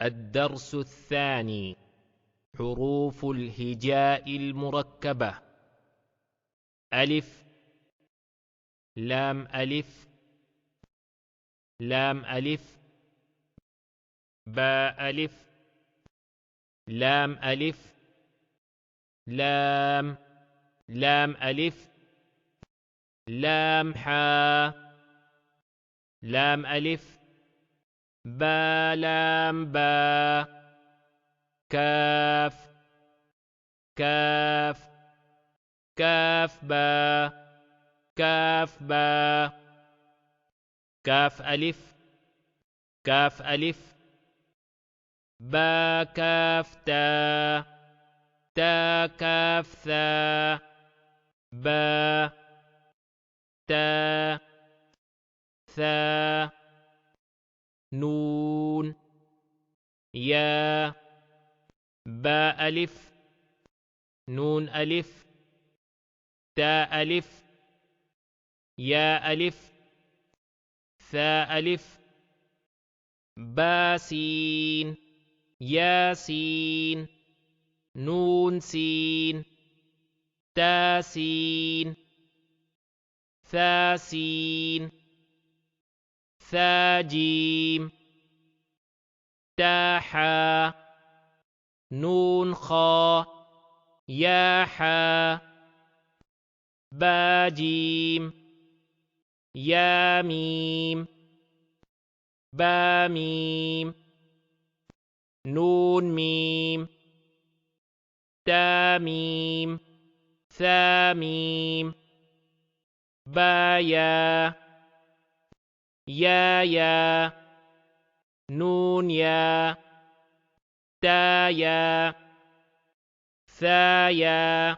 الدرس الثاني: حروف الهجاء المركبة. ألف، لام ألف، لام ألف، باء ألف، لام ألف، لام، لام ألف، لام حا، لام ألف، با لام با، كاف، كاف، كاف با، كاف با، كاف ألف، كاف ألف، با كاف تا، تا كاف ثا، با، تا، ثا، نون، يا، با ألف، نون ألف، تا ألف، يا ألف، ثا ألف، با سين، يا سين، نون سين، تا سين، ثا سين، ثا جيم، تا حا، نون خا، يا حا، با جيم، يا ميم، با ميم، نون ميم، تا ميم، ثا ميم، با يا، يا، نون يا، تا يا، ثا يا،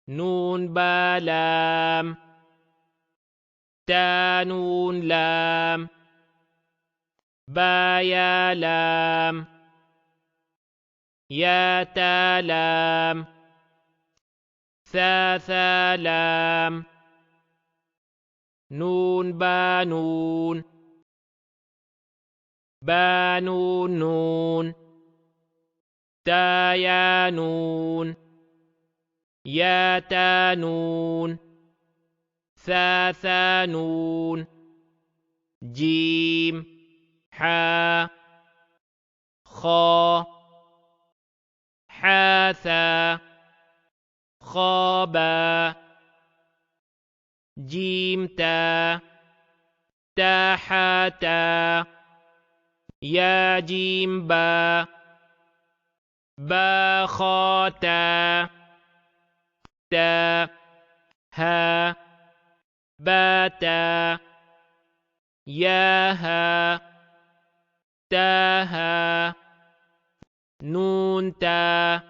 نون با لام، تا نون لام، با يا لام، يا تا لام، ثا ثا لام، نون با نون، با نون نون، تا يا نون، يا تا نون، ثا ثا نون، جيم، حا، خا، حا ثا، خا با، جيم تا، تا حا تا، يا جيم با، با خا تا، تا ها، با تا، يا ها، تا ها، نون تا،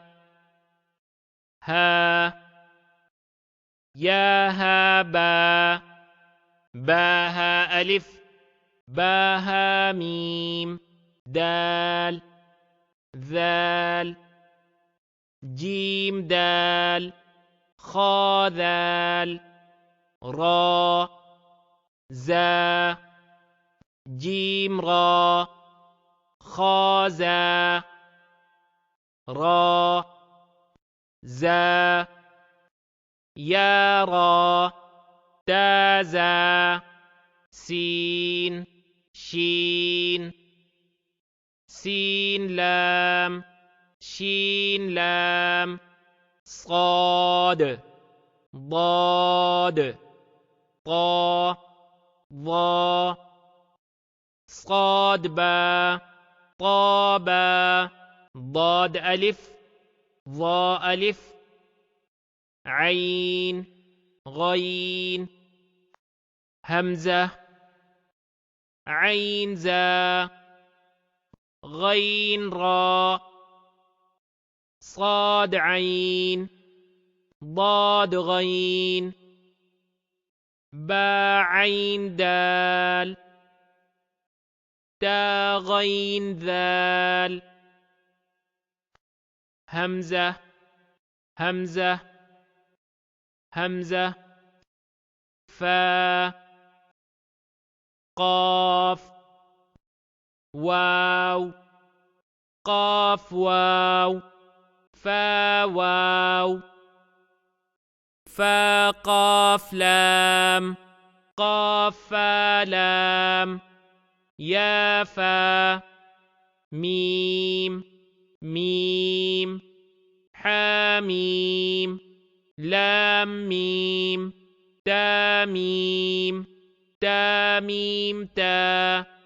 ها، يا ها با، با ها ألف، با ها ميم، دال، ذال، جيم دال، خا ذال، را، زا، جيم را، خا زا، را، زا، يا را، تا زا، سين، شين، سين لام، شين لام، صاد، ضاد، طا، ضا، صاد با، طا با، ضاد ألف، ضاء ألف، عين، غين، همزة، عين زا، غين را، صاد عين، ضاد غين، با عين دال، تا غين ذال، همزة، همزة، همزة، فا، قاف، واو. قاف واو فا واو فا قاف لام قاف فا لام يا فا ميم ميم حاميم لام ميم تاميم تاميم تا